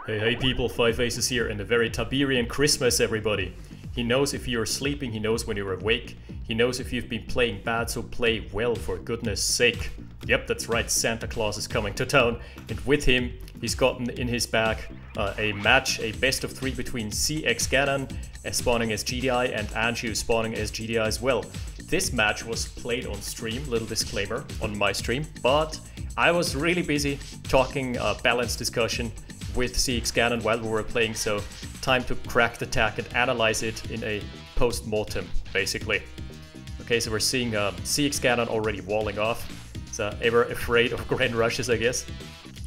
Hey people, Five Aces here, and a very Tiberian Christmas everybody. He knows if you're sleeping, he knows when you're awake, he knows if you've been playing bad, so play well for goodness sake. Yep, that's right, Santa Claus is coming to town, and with him, he's gotten in his bag a match, a best of 3 between ZxGanon spawning as GDI and Anjew spawning as GDI as well. This match was played on stream, little disclaimer, on my stream, but I was really busy talking balanced discussion with ZxGanon while we were playing, so time to crack the tag and analyze it in a post-mortem, basically. Okay, so we're seeing ZxGanon already walling off. He's ever afraid of Grand Rushes, I guess,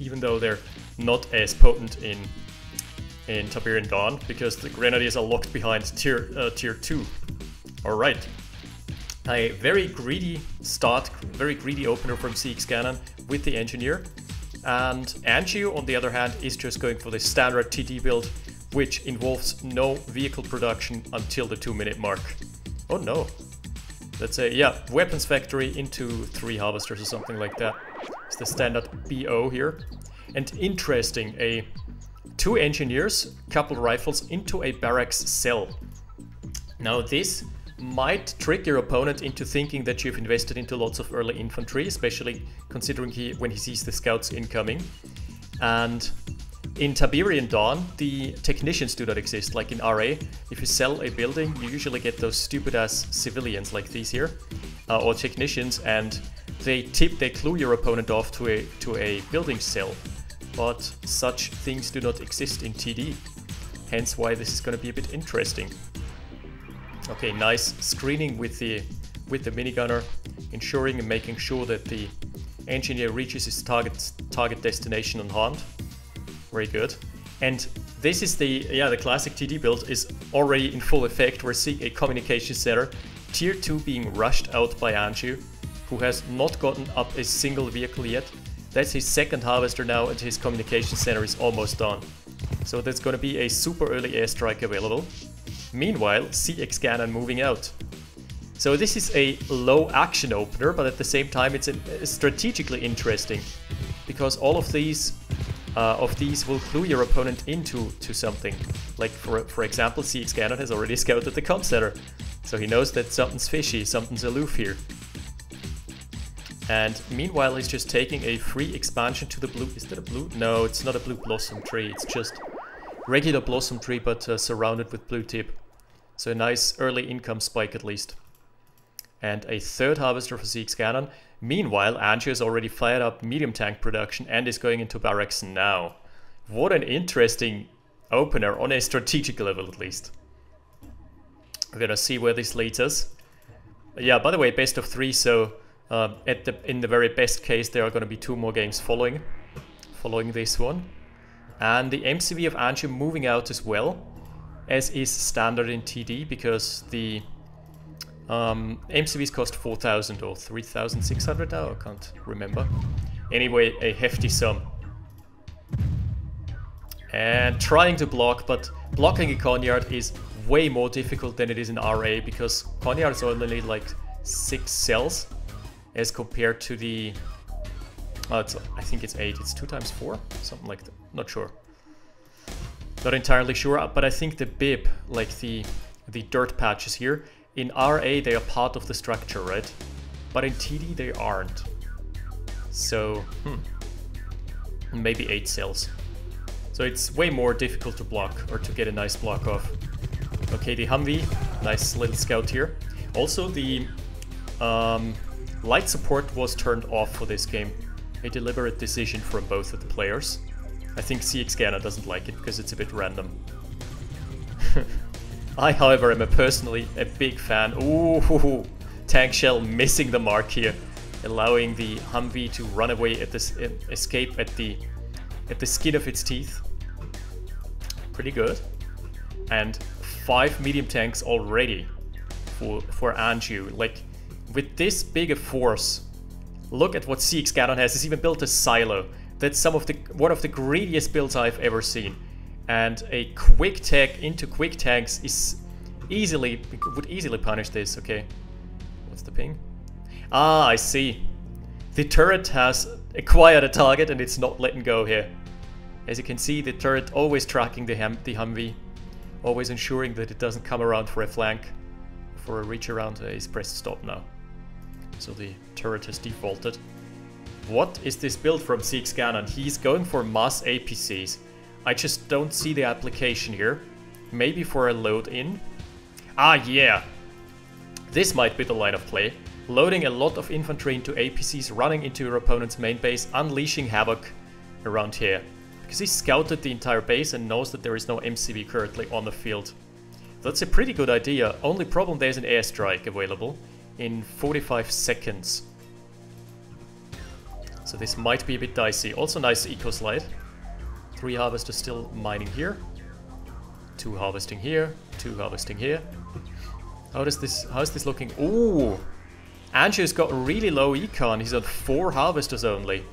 even though they're not as potent in Tiberian Dawn, because the Grenadiers are locked behind tier 2. Alright. A very greedy start, very greedy opener from ZxGanon with the Engineer. And Anjew, on the other hand, is just going for the standard TD build, which involves no vehicle production until the 2-minute mark. Oh no. Let's say, yeah, weapons factory into 3 harvesters or something like that. It's the standard BO here. And interesting, 2 engineers, couple rifles into a barracks cell. Now this might trick your opponent into thinking that you've invested into lots of early infantry, especially considering when he sees the scouts incoming. And in Tiberian Dawn, the technicians do not exist. Like in RA, if you sell a building, you usually get those stupid-ass civilians like these here, or technicians, and they clue your opponent off to a building cell. But such things do not exist in TD, hence why this is going to be a bit interesting. Okay, nice screening with the minigunner, ensuring and making sure that the engineer reaches his target destination unharmed. Very good. And this is the classic TD build is already in full effect. We're seeing a communication center, tier 2 being rushed out by Anjew, who has not gotten up a single vehicle yet. That's his 2nd harvester now, and his communication center is almost done. So there's going to be a super early airstrike available. Meanwhile, ZxGanon moving out. So this is a low action opener, but at the same time it's strategically interesting, because all of these will clue your opponent into something. Like for example, ZxGanon has already scouted the comm center, so he knows that something's fishy, something's aloof here. And meanwhile, he's just taking a free expansion to the blue. Is that a blue? No, it's not a blue blossom tree. It's just regular blossom tree, but surrounded with blue tip. So a nice early income spike at least. And a 3rd harvester for ZxGanon. Meanwhile, Anjew has already fired up medium tank production and is going into barracks now. What an interesting opener on a strategic level at least. We're gonna see where this leads us. Yeah, by the way, best of 3, so in the very best case there are going to be 2 more games following this one. And the MCV of Anjew moving out as well, as is standard in TD, because the MCVs cost 4,000 or 3,600 now, I can't remember. Anyway, a hefty sum. And trying to block, but blocking a Conyard is way more difficult than it is in RA, because Conyards only like 6 cells, as compared to the... I think it's 8, it's 2 times 4, something like that, not sure. Not entirely sure, but I think the bib, like the dirt patches here, in RA they are part of the structure, right? But in TD they aren't. So, maybe 8 cells. So it's way more difficult to block, or to get a nice block off. Okay, the Humvee, nice little scout here. Also the light support was turned off for this game. A deliberate decision from both of the players. I think ZxGanon doesn't like it because it's a bit random. I, however, am personally a big fan. Ooh, tank shell missing the mark here, allowing the Humvee to run away at this escape at the skin of its teeth. Pretty good. And 5 medium tanks already for Anjew. Like, with this big a force, look at what ZxGanon has. He's even built a silo. That's one of the greediest builds I've ever seen. And a quick tech into quick tanks would easily punish this. Okay, what's the ping? Ah, I see. The turret has acquired a target and it's not letting go here. As you can see, the turret always tracking the Humvee, always ensuring that it doesn't come around for a flank. For a reach around, he's pressed stop now. So the turret has defaulted. What is this build from ZxGanon? He's going for mass APCs. I just don't see the application here. Maybe for a load-in. Ah, yeah. This might be the line of play. Loading a lot of infantry into APCs, running into your opponent's main base, unleashing havoc around here. Because he scouted the entire base and knows that there is no MCV currently on the field. That's a pretty good idea. Only problem, there's an airstrike available in 45 seconds. So this might be a bit dicey. Also nice eco slide. 3 harvesters still mining here. 2 harvesting here. 2 harvesting here. How is this looking? Ooh! Anjew's got really low econ. He's on 4 harvesters only.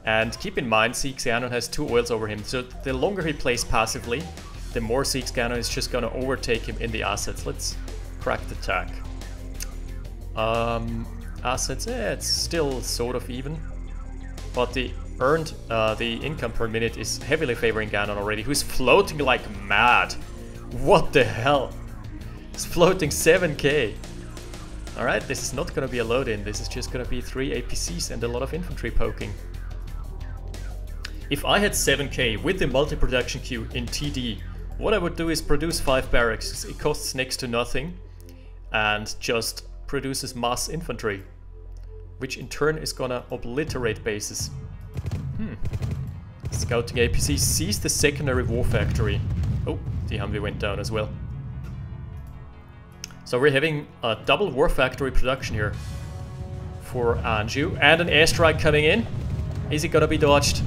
And keep in mind, ZxGanon has 2 oils over him. So the longer he plays passively, the more ZxGanon is just gonna overtake him in the assets. Let's crack the tack. Assets, it's still sort of even. But the earned, the income per minute is heavily favoring Ganon already, who's floating like mad. What the hell? He's floating 7k. Alright, this is not gonna be a load-in. This is just gonna be 3 APCs and a lot of infantry poking. If I had 7k with the multi-production queue in TD, what I would do is produce 5 barracks. It costs next to nothing and just produces mass infantry, which in turn is gonna obliterate bases. Scouting APC sees the secondary war factory. Oh, the Humvee went down as well. So we're having a double war factory production here for Anjew, and an airstrike coming in. Is it gonna be dodged?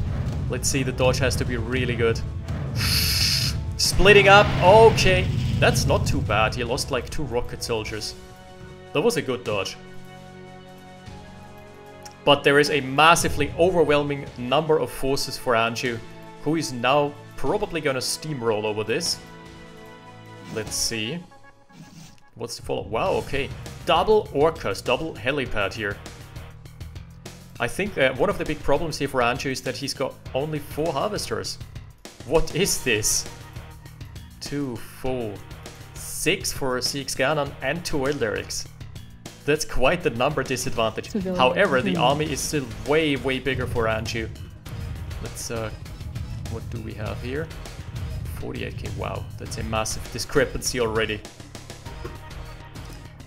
Let's see, the dodge has to be really good. Splitting up, okay. That's not too bad, he lost like 2 rocket soldiers. That was a good dodge. But there is a massively overwhelming number of forces for Anjew, who is now probably gonna steamroll over this. Let's see. What's the follow? Wow, okay. Double orcas, double helipad here. I think one of the big problems here for Anjew is that he's got only 4 harvesters. What is this? 2, 4, 6 for ZxGanon and 2 oil derricks. That's quite the number disadvantage. However, the army is still way, way bigger for Anjew. Let's, what do we have here? 48k, wow, that's a massive discrepancy already.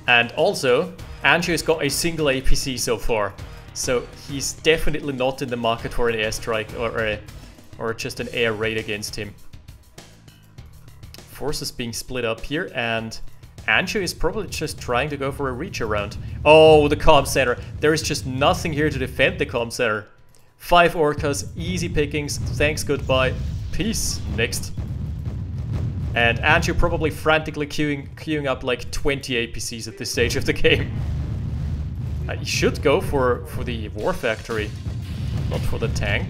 And also, Anjew has got a single APC so far. So he's definitely not in the market for an airstrike or just an air raid against him. Forces being split up here, and Anjew is probably just trying to go for a reach around. Oh, the comm center. There is just nothing here to defend the comm center. 5 orcas, easy pickings. Thanks, goodbye. Peace. Next. And Anjew probably frantically queuing up like 20 APCs at this stage of the game. He should go for the war factory, not for the tank.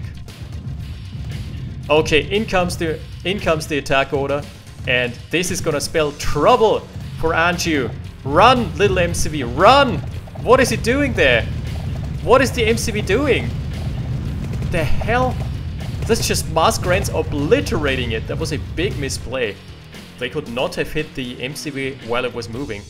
Okay, in comes the attack order, and this is gonna spell trouble for Anjew. Run, little MCV, run! What is he doing there? What is the MCV doing? The hell? That's just mass grants obliterating it. That was a big misplay. They could not have hit the MCV while it was moving.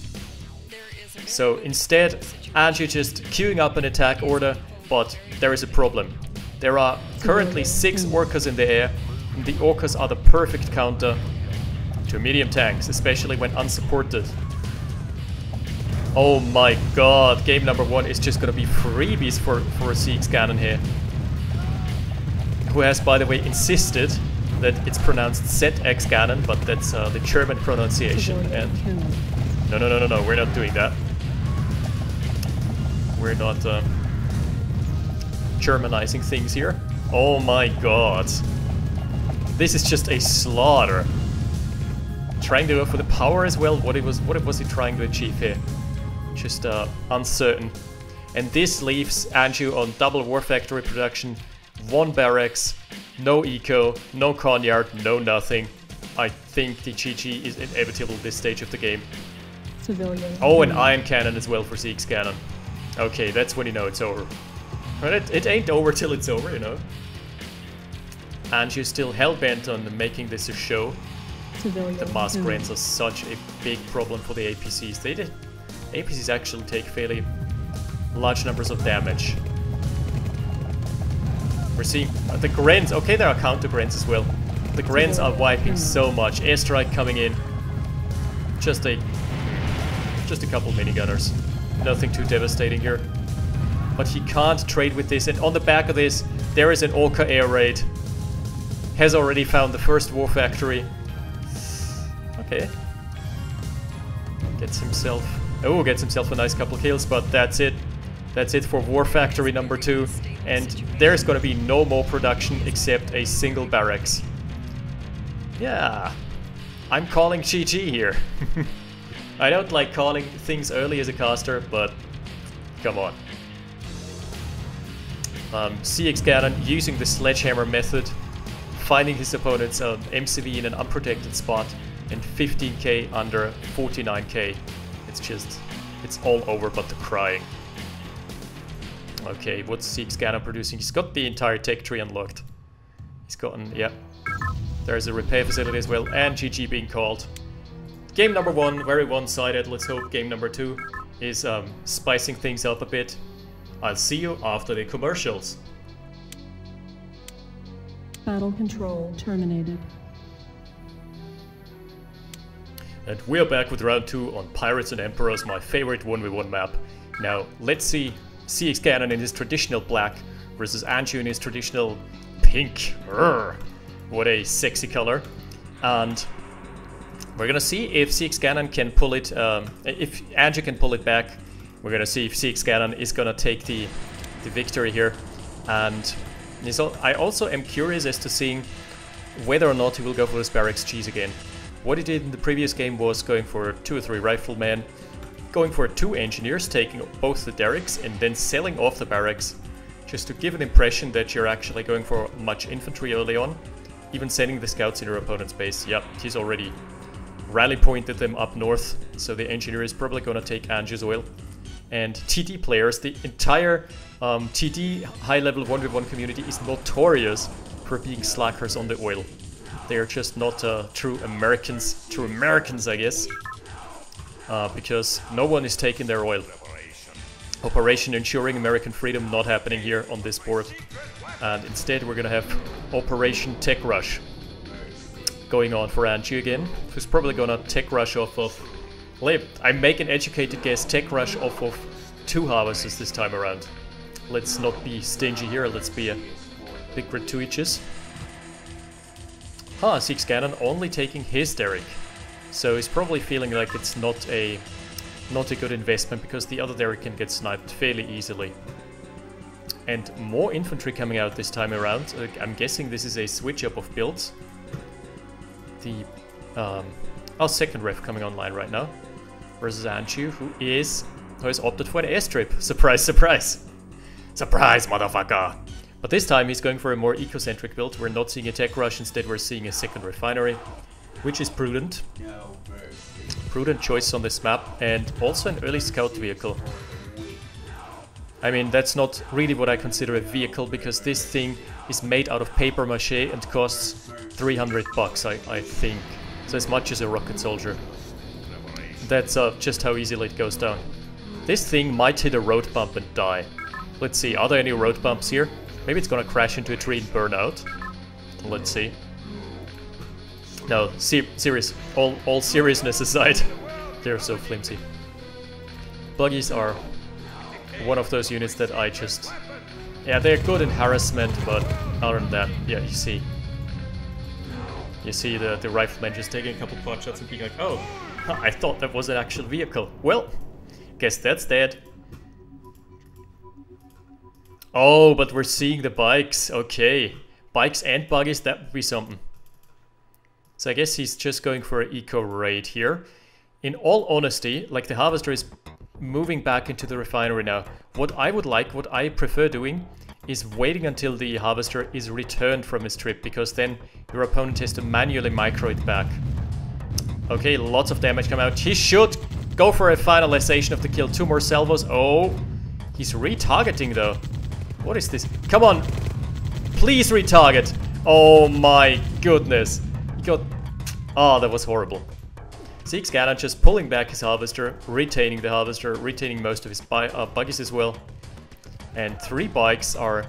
So instead, Anjew just queuing up an attack order, but there is a problem. There are currently 6 orcas in the air, and the orcas are the perfect counter to medium tanks, especially when unsupported. Oh my god, game number 1 is just gonna be freebies for ZxGanon here. Who has, by the way, insisted that it's pronounced ZxGanon, but that's the German pronunciation. And no, we're not doing that. We're not Germanizing things here. Oh my god. This is just a slaughter. Trying to go for the power as well. What was he trying to achieve here? Just uncertain. And this leaves Anjew on double war factory production, 1 barracks, no eco, no conyard, no nothing. I think the GG is inevitable this stage of the game. Civilian. Oh, an iron cannon as well for ZxGanon. Okay, that's when you know it's over. But it ain't over till it's over, you know. Anjew still hell-bent on making this a show. The mask grants are such a big problem for the APCs. APCs actually take fairly large numbers of damage. We're seeing the grants. Okay, there are counter grants as well. The grants are wiping so much. Airstrike coming in. Just a couple minigunners. Nothing too devastating here. But he can't trade with this. And on the back of this, there is an Orca air raid. Has already found the first war factory. Okay. Gets himself a nice couple kills, but that's it. That's it for war factory number 2. And there's gonna be no more production except a single barracks. Yeah. I'm calling GG here. I don't like calling things early as a caster, but come on. ZxGanon using the sledgehammer method, finding his opponent's MCV in an unprotected spot, and 15k under 49k. It's all over but the crying. Okay, what's ZxGanon producing? He's got the entire tech tree unlocked. He's gotten, yeah. There's a repair facility as well, and GG being called. Game number 1, very one-sided. Let's hope game number 2 is spicing things up a bit. I'll see you after the commercials. Battle control terminated. And we're back with round 2 on Pirates and Emperors, my favorite 1v1 map. Now, let's see ZxGanon in his traditional black versus Anjew in his traditional pink. Urgh, what a sexy color. And we're gonna see if ZxGanon can pull it, if Anjew can pull it back. We're gonna see if ZxGanon is gonna take the victory here. And I also am curious as to seeing whether or not he will go for his barracks cheese again. What he did in the previous game was going for 2 or 3 riflemen, going for 2 engineers, taking both the derricks and then selling off the barracks, just to give an impression that you're actually going for much infantry early on, even sending the scouts in your opponent's base. Yep, he's already rally pointed them up north, so the engineer is probably gonna take Anjew's oil. And TD players, the entire TD high-level 1v1 community is notorious for being slackers on the oil. They are just not true Americans, I guess, because no one is taking their oil. Operation Ensuring American Freedom not happening here on this board, and instead we're gonna have Operation Tech Rush going on for Anjew again, who's probably gonna tech rush off of, I make an educated guess, tech rush off of 2 harvesters this time around. Let's not be stingy here, let's be a bit gratuitous. ZxGanon only taking his derrick, so he's probably feeling like it's not a good investment because the other derrick can get sniped fairly easily. And more infantry coming out this time around. I'm guessing this is a switch up of builds. The second ref coming online right now versus Anjew, who has opted for an airstrip. Surprise, surprise. Surprise, motherfucker. But this time he's going for a more eco-centric build. We're not seeing a tech rush, instead we're seeing a second refinery, which is prudent. Prudent choice on this map, and also an early scout vehicle. I mean, that's not really what I consider a vehicle, because this thing is made out of paper mache and costs 300 bucks, I think. So as much as a rocket soldier. That's just how easily it goes down. This thing might hit a road bump and die. Let's see, are there any road bumps here? Maybe it's gonna crash into a tree and burn out. Let's see. No, serious. All seriousness aside, they're so flimsy. Buggies are one of those units that I just... Yeah, they're good in harassment, but other than that, yeah, you see the rifleman just taking a couple pot shots and being like, oh, I thought that was an actual vehicle. Well, guess that's dead. Oh, but we're seeing the bikes. Okay. Bikes and buggies, that would be something. So I guess he's just going for an eco raid here. In all honesty, like, the harvester is moving back into the refinery now. What I would like, what I prefer doing, is waiting until the harvester is returned from his trip, because then your opponent has to manually micro it back. Okay, lots of damage come out. He should go for a finalization of the kill. 2 more salvos. Oh, he's retargeting though. What is this? Come on! Please retarget! Oh my goodness. He got... Oh, that was horrible. ZxGanon just pulling back his harvester, retaining the harvester, retaining most of his buggies as well. And 3 bikes are...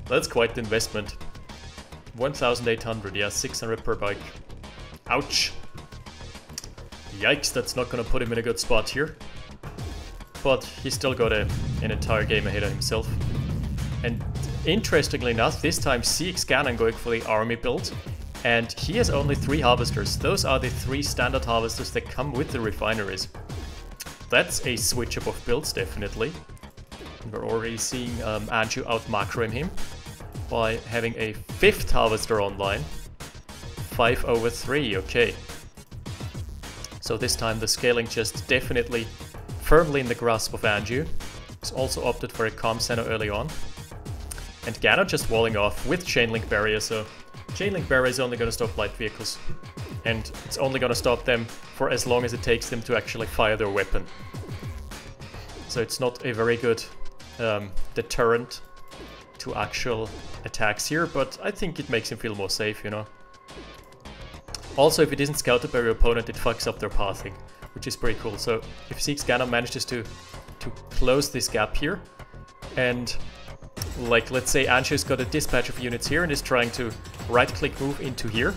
That's quite the investment. 1,800, yeah, 600 per bike. Ouch. Yikes, that's not gonna put him in a good spot here. But he's still got an entire game ahead of himself. And interestingly enough, this time ZxGanon going for the army build. And he has only 3 harvesters. Those are the 3 standard harvesters that come with the refineries. That's a switch up of builds, definitely. And we're already seeing Anjew out macroing him by having a 5th harvester online. 5/3, okay. So this time the scaling just definitely firmly in the grasp of Anjew. He's also opted for a comm center early on. And Ganon just walling off with chainlink barrier, so chainlink barrier is only going to stop light vehicles. And it's only going to stop them for as long as it takes them to actually fire their weapon. So it's not a very good deterrent to actual attacks here, but I think it makes him feel more safe, you know. Also, if it isn't scouted by your opponent, it fucks up their pathing, which is pretty cool. So if ZxGanon manages to close this gap here, and like let's say Anjew's got a dispatch of units here and is trying to right-click move into here,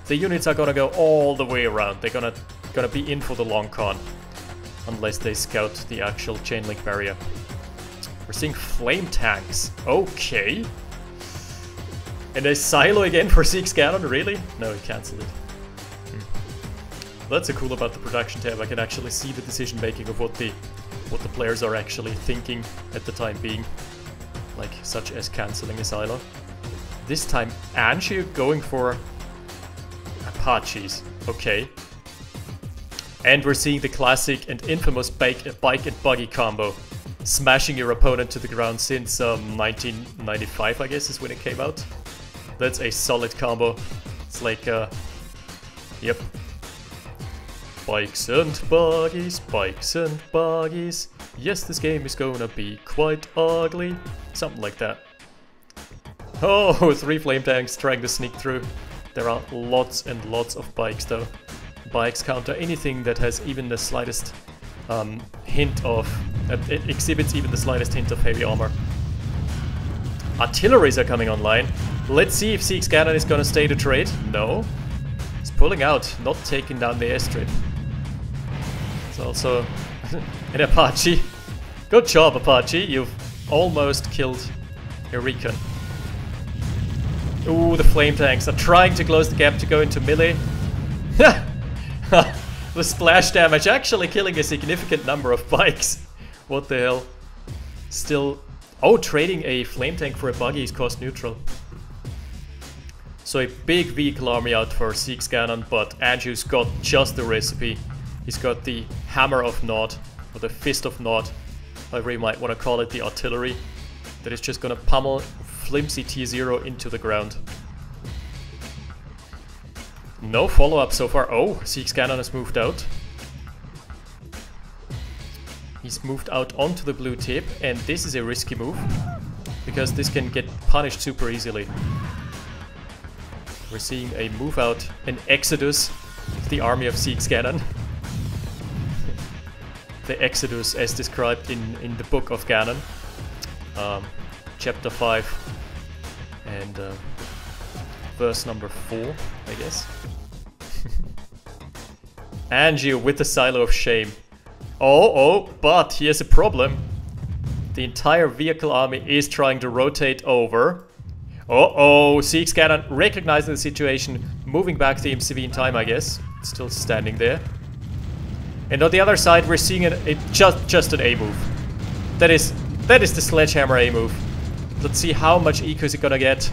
the units are gonna go all the way around. They're gonna be in for the long con, unless they scout the actual chainlink barrier. We're seeing flame tanks. Okay. And a silo again for ZxGanon, really? No, he cancelled it. That's so cool about the production tab. I can actually see the decision making of what the players are actually thinking at the time being. Like, such as cancelling a silo. This time, Anjew going for Apaches. Okay. And we're seeing the classic and infamous bike and buggy combo. Smashing your opponent to the ground since 1995, I guess, is when it came out. That's a solid combo. It's like, yep. Bikes and buggies, bikes and buggies. Yes, this game is gonna be quite ugly. Something like that. Oh, 3 flame tanks trying to sneak through. There are lots and lots of bikes though. Bikes counter anything that has even the slightest hint of... it exhibits even the slightest hint of heavy armor. Artilleries are coming online. Let's see if ZxGanon is gonna stay to trade. No. He's pulling out, not taking down the airstrip. It's also an Apache. Good job, Apache. You've almost killed a recon. Ooh, the flame tanks are trying to close the gap to go into melee. The splash damage actually killing a significant number of bikes. What the hell? Still... Oh, trading a flame tank for a buggy is cost neutral. So a big vehicle army out for ZxGanon, but Anjew's got just the recipe. He's got the Hammer of Nod, or the Fist of Nod, however you might want to call it, the artillery, that is just gonna pummel flimsy T0 into the ground. No follow-up so far. Oh, ZxGanon has moved out. He's moved out onto the blue tip, and this is a risky move, because this can get punished super easily. We're seeing a move out, an exodus of the army of ZxGanon. The exodus as described in the book of Ganon. Chapter 5 and verse number 4, I guess. Anjew with the silo of shame. Oh, but he has a problem. The entire vehicle army is trying to rotate over. ZxGanon recognizing the situation, moving back the MCV in time, I guess. Still standing there. And on the other side, we're seeing just an A move. That is the sledgehammer A move. Let's see how much eco is it gonna get.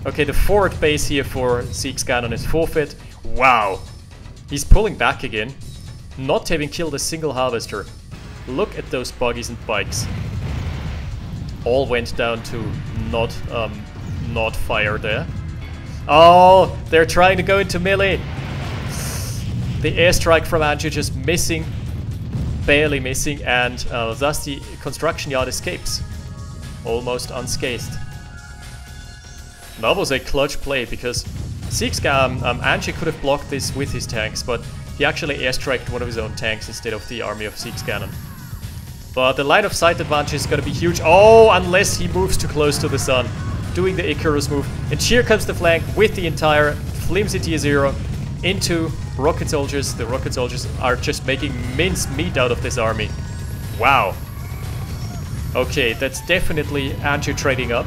Okay, the forward base here for ZxGanon is forfeit. Wow. He's pulling back again. Not having killed a single harvester. Look at those buggies and bikes. All went down to not fire there. Oh, they're trying to go into melee. The airstrike from Anjew just missing. Barely missing, and thus the construction yard escapes. Almost unscathed. That was a clutch play because Anjew could have blocked this with his tanks, but he actually airstriked one of his own tanks instead of the army of ZxGanon. But the line of sight advantage is going to be huge. Oh, unless he moves too close to the sun, doing the Icarus move. And here comes the flank with the entire flimsy tier 0 into rocket soldiers. The rocket soldiers are just making mincemeat out of this army. Wow. Okay, that's definitely Anjew trading up.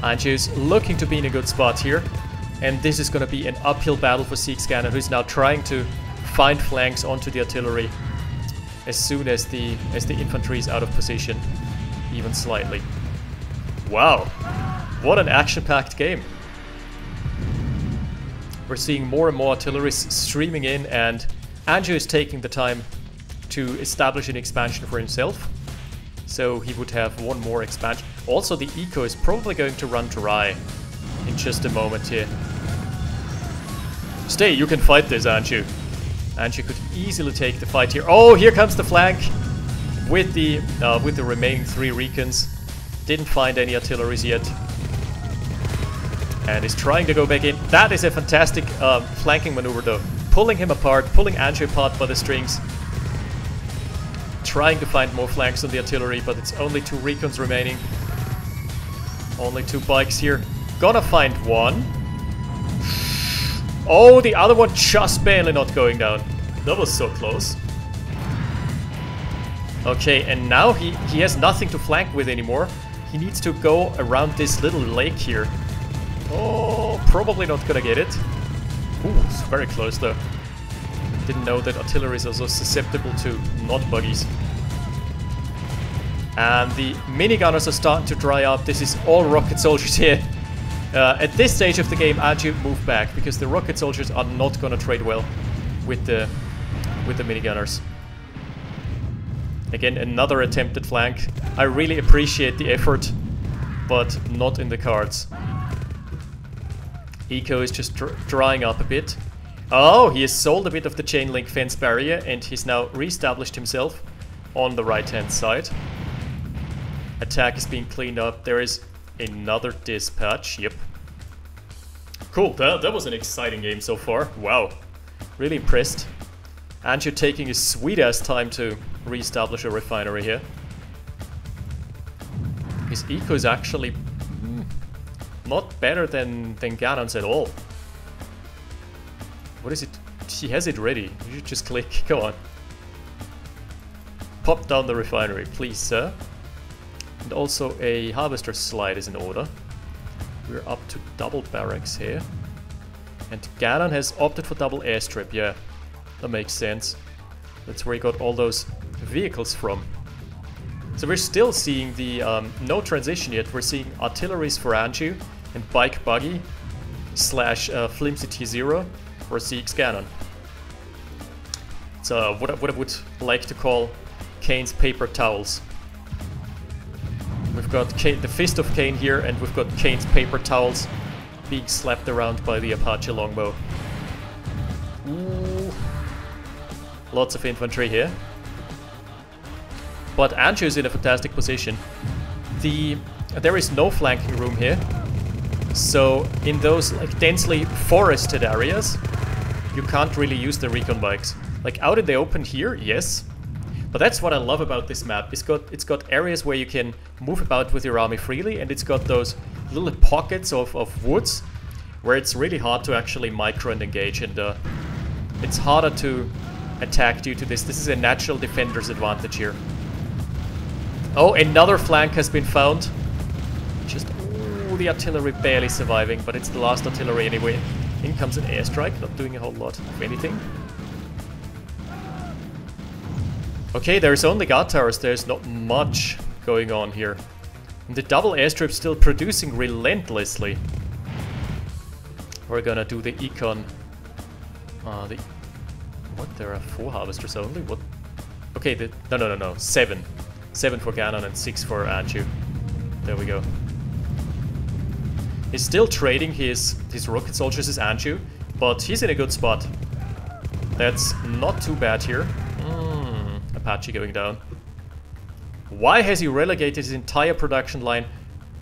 Anjew's looking to be in a good spot here. And this is going to be an uphill battle for ZxGanon, who's now trying to find flanks onto the artillery as soon as the infantry is out of position, even slightly. Wow, what an action-packed game. We're seeing more and more artillery streaming in, and Anjew is taking the time to establish an expansion for himself. So he would have one more expansion. Also, the eco is probably going to run dry in just a moment here. Stay, you can fight this, Anjew. Anjew could easily take the fight here. Oh, here comes the flank with the remaining 3 recons. Didn't find any artilleries yet. And is trying to go back in. That is a fantastic flanking maneuver though. Pulling him apart, pulling Anjew apart by the strings. Trying to find more flanks on the artillery, but it's only 2 recons remaining. Only 2 bikes here. Gonna find one. Oh, the other one just barely not going down. That was so close. Okay, and now he has nothing to flank with anymore. He needs to go around this little lake here. Oh, probably not gonna get it. Ooh, it's very close though. Didn't know that artillery is also susceptible to not buggies. And the minigunners are starting to dry up. This is all rocket soldiers here. At this stage of the game, Anjew moved back because the rocket soldiers are not gonna trade well with the minigunners. Again, another attempted flank. I really appreciate the effort, but not in the cards. Eco is just drying up a bit. Oh, he has sold a bit of the chain link fence barrier and he's now re-established himself on the right-hand side. Attack is being cleaned up. There is another dispatch. Yep. Cool. That was an exciting game so far. Wow. Really impressed. Anjew taking his sweet-ass time to re-establish a refinery here. His eco is actually not better than Ganon's at all. What is it? He has it ready. You should just click. Go on. Pop down the refinery, please, sir. And also a harvester slide is in order. We're up to double barracks here. And Ganon has opted for double airstrip. Yeah, that makes sense. That's where he got all those vehicles from. So we're still seeing the no transition yet. We're seeing artilleries for Anjew and bike buggy slash flimsy T0 for ZxGanon. It's what I would like to call Kane's paper towels. We've got the Fist of Kane here, and we've got Kane's paper towels being slapped around by the Apache longbow. Ooh. Lots of infantry here. But Anjew is in a fantastic position. There is no flanking room here. So in those like densely forested areas, you can't really use the recon bikes. Like out in the open here, yes. But that's what I love about this map. It's got areas where you can move about with your army freely, and it's got those little pockets of woods where it's really hard to actually micro and engage, and it's harder to attack due to this. This is a natural defender's advantage here. Oh, another flank has been found. Just, ooh, the artillery barely surviving, but it's the last artillery anyway. In comes an airstrike, not doing a whole lot of anything. Okay, there's only guard towers, there's not much going on here. And the double airstrip still producing relentlessly. We're gonna do the econ. What? There are 4 harvesters only? What? Okay, no. 7. 7 for Ganon and 6 for Anjew. There we go. He's still trading his rocket soldiers as Anjew, but he's in a good spot. That's not too bad here. Apache going down. Why has he relegated his entire production line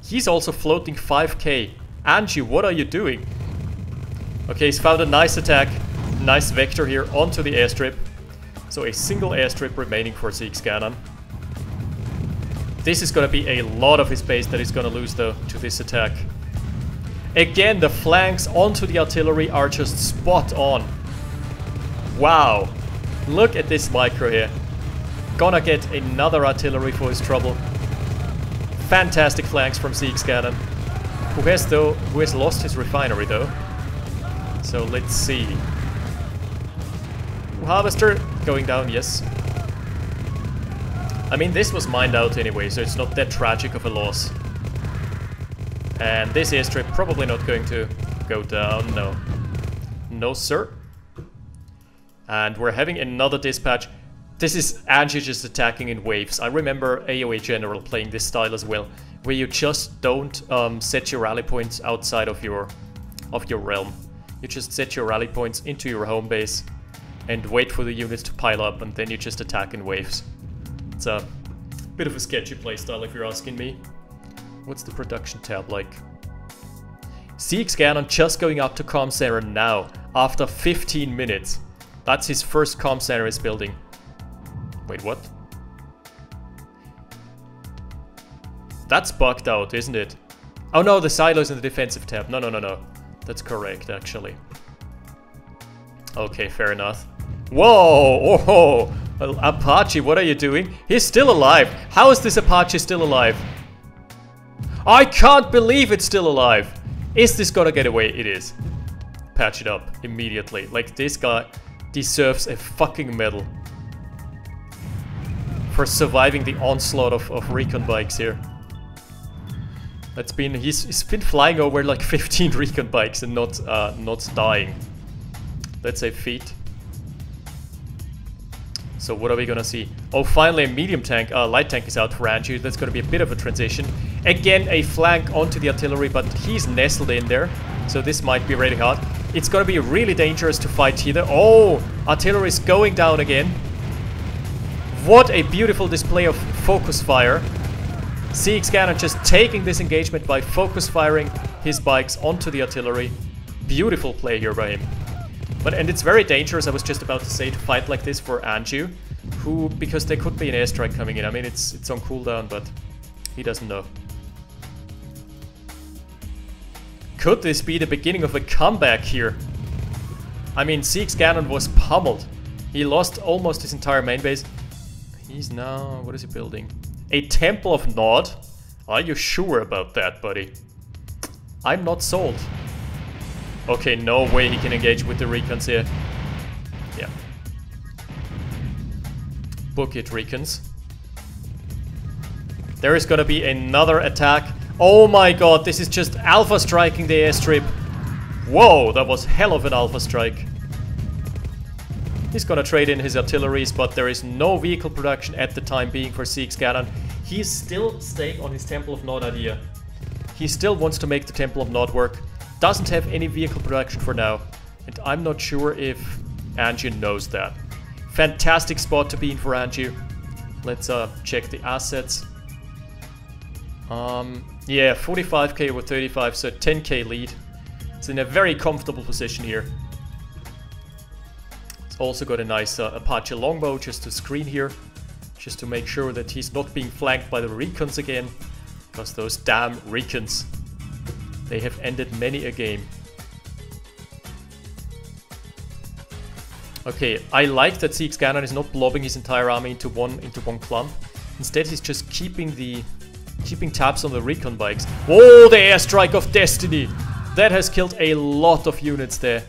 He's also floating 5k. Anjew, what are you doing? Okay, he's found a nice attack. Nice vector here onto the airstrip. So a single airstrip remaining for ZxGanon. This is going to be a lot of his base that he's going to lose though to this attack. Again, the flanks onto the artillery are just spot on. Wow. Look at this micro here. Gonna get another artillery for his trouble. Fantastic flanks from ZxGanon. Who has lost his refinery though. So let's see. Harvester going down, yes. I mean, this was mined out anyway, so it's not that tragic of a loss. And this airstrip probably not going to go down, no. No, sir. And we're having another dispatch. This is Anjew just attacking in waves. I remember AoE General playing this style as well, where you just don't set your rally points outside of your realm. You just set your rally points into your home base and wait for the units to pile up, and then you just attack in waves. It's a bit of a sketchy playstyle if you're asking me. What's the production tab like? ZxGanon just going up to comm center now, after 15 minutes. That's his first comm center he's building. Wait, what? That's bugged out, isn't it? Oh no, the silo's in the defensive tab. No. That's correct, actually. Okay, fair enough. Whoa! Oh! Apache, what are you doing? He's still alive! How is this Apache still alive? I can't believe it's still alive! Is this gonna get away? It is. Patch it up immediately. Like, this guy deserves a fucking medal for surviving the onslaught of recon bikes here. He's been flying over like 15 recon bikes and not dying. That's a feat. So what are we gonna see? Oh, finally a medium tank, light tank is out for Anjew. That's gonna be a bit of a transition. Again, a flank onto the artillery, but he's nestled in there. So this might be really hard. It's gonna be really dangerous to fight here. Oh, artillery is going down again. What a beautiful display of focus fire. ZxGanon just taking this engagement by focus firing his bikes onto the artillery. Beautiful play here by him. And it's very dangerous, I was just about to say, to fight like this for Anjew, because there could be an airstrike coming in. I mean, it's on cooldown, but he doesn't know. Could this be the beginning of a comeback here? I mean, ZxGanon was pummeled. He lost almost his entire main base. He's now... what is he building? A Temple of Nod? Are you sure about that, buddy? I'm not sold. Okay, no way he can engage with the recons here. Yeah. Book it, recons. There is gonna be another attack. Oh my god, this is just alpha striking the airstrip. Whoa, that was hell of an alpha strike. He's gonna trade in his artilleries, but there is no vehicle production at the time being for ZxGanon. He's still staying on his Temple of Nod idea. He still wants to make the Temple of Nod work. Doesn't have any vehicle production for now. And I'm not sure if Anjew knows that. Fantastic spot to be in for Anjew. Let's check the assets. Yeah, 45k over 35, so 10k lead. It's in a very comfortable position here. It's also got a nice Apache longbow just to screen here. Just to make sure that he's not being flanked by the recons again. Because those damn recons, they have ended many a game. Okay, I like that ZxGanon is not blobbing his entire army into one clump. Instead, he's just keeping tabs on the recon bikes. Oh, the airstrike of destiny! That has killed a lot of units there.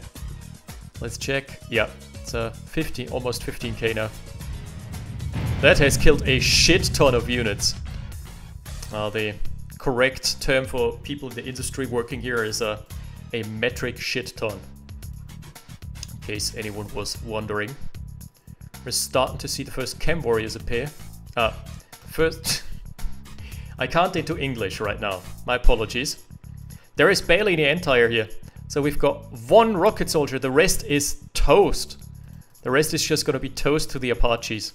Let's check. Yeah, it's 15, almost 15k now. That has killed a shit ton of units. The correct term for people in the industry working here is a metric shit ton. In case anyone was wondering. We're starting to see the first chem warriors appear. First... I can't into English right now. My apologies. There is barely any Entire here. So we've got one rocket soldier. The rest is toast. The rest is just going to be toast to the Apaches.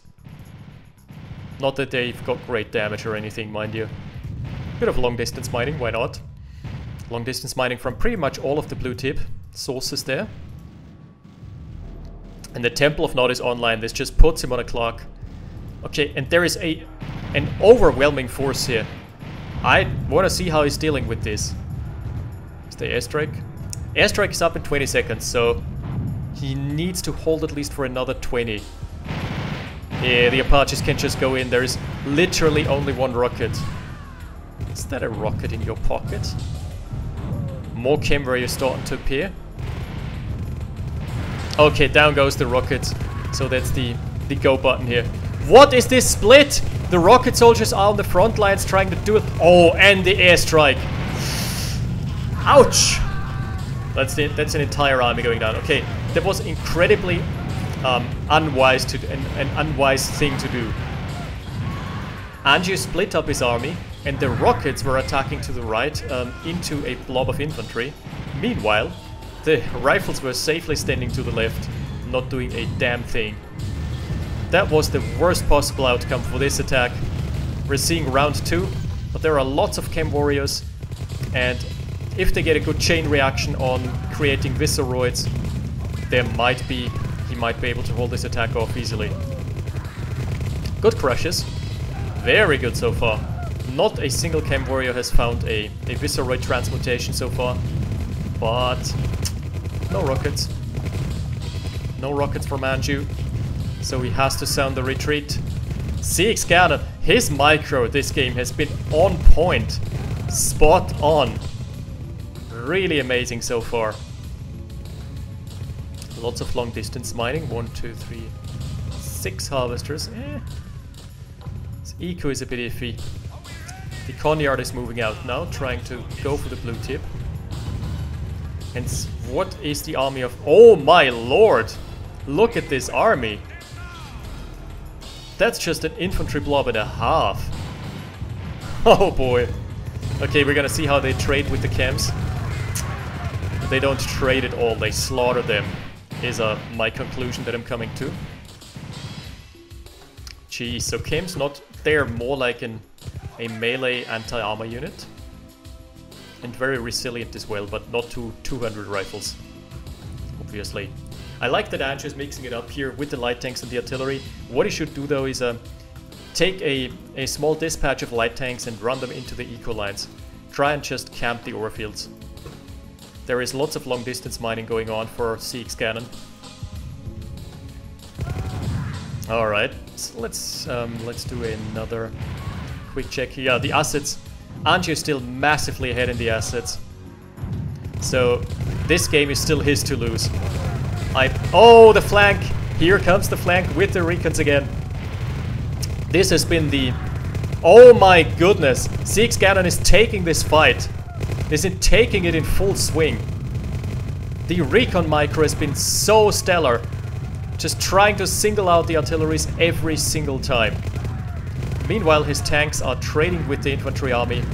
Not that they've got great damage or anything, mind you. Bit of long distance mining, why not? Long distance mining from pretty much all of the blue tip sources there. And the Temple of Nod is online. This just puts him on a clock. Okay, and there is an overwhelming force here. I want to see how he's dealing with this. Is the airstrike? Airstrike is up in 20 seconds, so he needs to hold at least for another 20. Yeah, the Apaches can just go in. There is literally only one rocket. Is that a rocket in your pocket? More chem warriors starting to appear. Okay, down goes the rocket. So that's the go button here. What is this split? The rocket soldiers are on the front lines trying to do it. Oh, and the airstrike. Ouch! That's an entire army going down. Okay, that was incredibly unwise an unwise thing to do. Anjew split up his army, and the rockets were attacking to the right into a blob of infantry. Meanwhile, the rifles were safely standing to the left, not doing a damn thing. That was the worst possible outcome for this attack. We're seeing round 2, but there are lots of chem warriors, and if they get a good chain reaction on creating visceroids, he might be able to hold this attack off easily. Good crushes. Very good so far. Not a single chem warrior has found a visceroid transmutation so far, but no rockets. No rockets from Anjew. So he has to sound the retreat. ZxGanon, his micro this game has been on point. Spot on. Really amazing so far. Lots of long distance mining. 1, 2, 3, 6 harvesters. His eco is a bit iffy. The Conyard is moving out now, trying to go for the blue tip. And what is the army of... Oh my lord! Look at this army! That's just an infantry blob and a half. Oh boy. Okay, we're gonna see how they trade with the chems. They don't trade at all, they slaughter them, is my conclusion that I'm coming to. Geez, so chems not... They're more like a melee anti-armor unit. And very resilient as well, but not to 200 rifles, obviously. I like that Anjew is mixing it up here with the light tanks and the artillery. What he should do though is take a small dispatch of light tanks and run them into the eco lines. Try and just camp the ore fields. There is lots of long distance mining going on for ZxGanon. Alright, so let's do another quick check here. Yeah, the assets. Anjew is still massively ahead in the assets. So this game is still his to lose. Oh, the flank! Here comes the flank with the recons again. This has been the... Oh my goodness! ZxGanon is taking this fight. Isn't taking it in full swing. The recon micro has been so stellar. Just trying to single out the artilleries every single time. Meanwhile, his tanks are trading with the infantry army.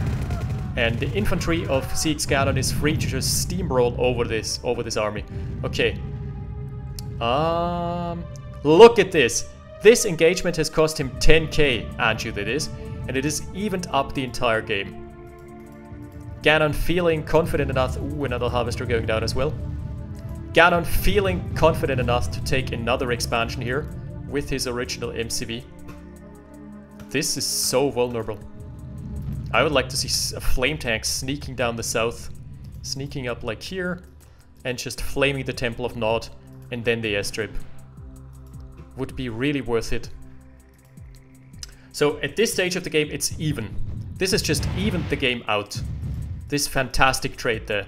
And the infantry of ZxGanon is free to just steamroll over this army. Okay. Look at this. This engagement has cost him 10k, Anjew that is, and it is evened up the entire game. Ganon feeling confident enough... Ooh, another harvester going down as well. Ganon feeling confident enough to take another expansion here with his original MCV. This is so vulnerable. I would like to see a flame tank sneaking down the south, sneaking up like here, and just flaming the Temple of Nod, and then the airstrip. Would be really worth it. So at this stage of the game, it's even. This has just evened the game out. This fantastic trade there.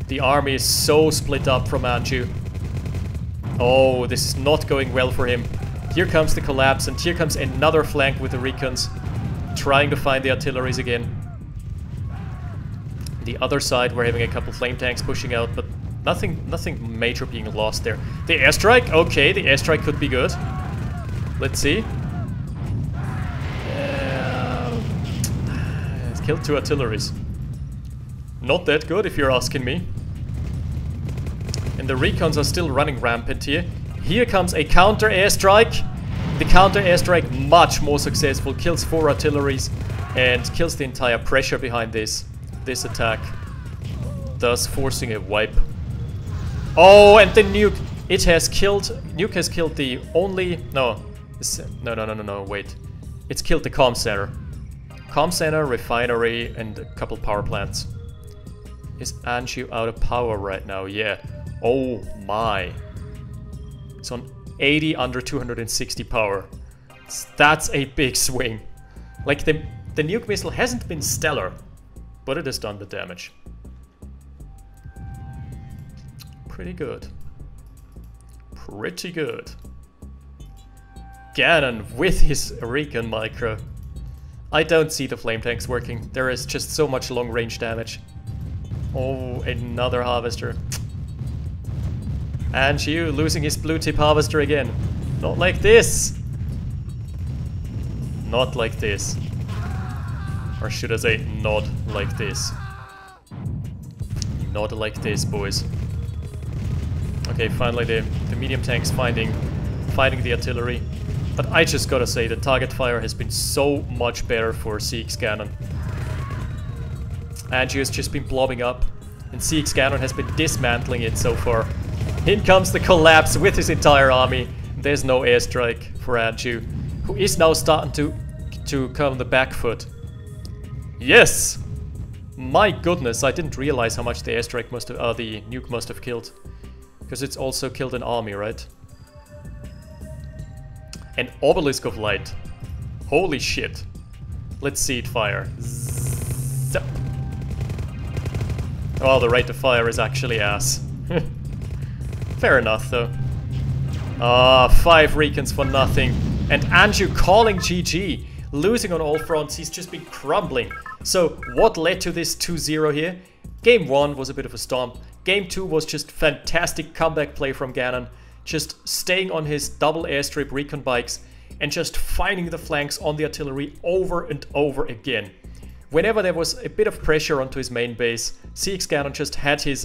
The army is so split up from Anjew. Oh, this is not going well for him. Here comes the collapse, and here comes another flank with the recons, trying to find the artilleries again. The other side, we're having a couple flame tanks pushing out, but nothing major being lost there. The airstrike, okay, the airstrike could be good. Let's see. It's killed 2 artilleries. Not that good, if you're asking me. And the recons are still running rampant here. Here comes a counter airstrike. The counter airstrike much more successful, kills 4 artilleries and kills the entire pressure behind this attack, thus forcing a wipe. Oh, and the nuke, nuke has killed the only, no, wait. It's killed the comm center. Comm center, refinery, and a couple power plants. Is Anjew out of power right now? Yeah. Oh my. It's on 80 under 260 power. That's a big swing. Like the nuke missile hasn't been stellar, but it has done the damage. Pretty good. Pretty good. Ganon with his recon micro. I don't see the flame tanks working. There is just so much long range damage. Oh, another harvester. Anjew losing his blue tip harvester again. Not like this. Not like this. Or should I say, not like this. Not like this, boys. Okay, finally the medium tanks fighting the artillery. But I just gotta say, the target fire has been so much better for ZxGanon. Anjew has just been blobbing up, and ZxGanon has been dismantling it so far. In comes the collapse with his entire army. There's no airstrike for Anjew, who is now starting to come on the back foot. Yes! My goodness, I didn't realize how much the airstrike must have, the nuke must have killed. Because it's also killed an army, right? An obelisk of light. Holy shit. Let's see it fire. Zap. Oh, the rate of fire is actually ass. Fair enough, though. 5 recons for nothing. And Anjew calling GG. Losing on all fronts. He's just been crumbling. So, what led to this 2-0 here? Game 1 was a bit of a stomp. Game 2 was just fantastic comeback play from Ganon. Just staying on his double airstrip recon bikes and just finding the flanks on the artillery over and over again. Whenever there was a bit of pressure onto his main base, ZxGanon just had his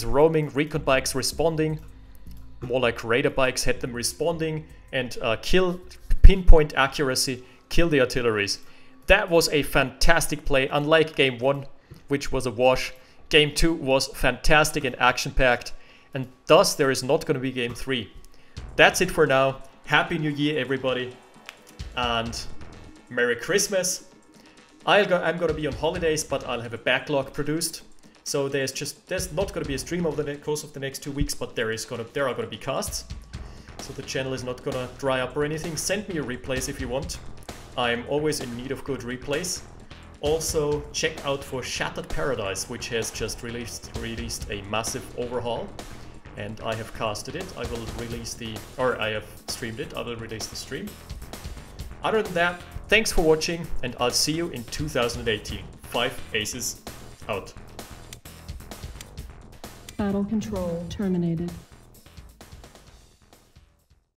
roaming recon bikes responding, more like radar bikes, had them responding and pinpoint accuracy, kill the artilleries. That was a fantastic play, unlike Game 1, which was a wash. Game 2 was fantastic and action-packed, and thus there is not going to be Game 3. That's it for now. Happy New Year, everybody, and Merry Christmas. I'm going to be on holidays, but I'll have a backlog produced. So there's not going to be a stream over the course of the next 2 weeks, but there are going to be casts. So the channel is not going to dry up or anything. Send me your replays if you want. I'm always in need of good replays. Also, check out for Shattered Paradise, which has just released a massive overhaul. And I have casted it. I have streamed it. I will release the stream. Other than that, thanks for watching, and I'll see you in 2018. 5 aces out. Battle control terminated.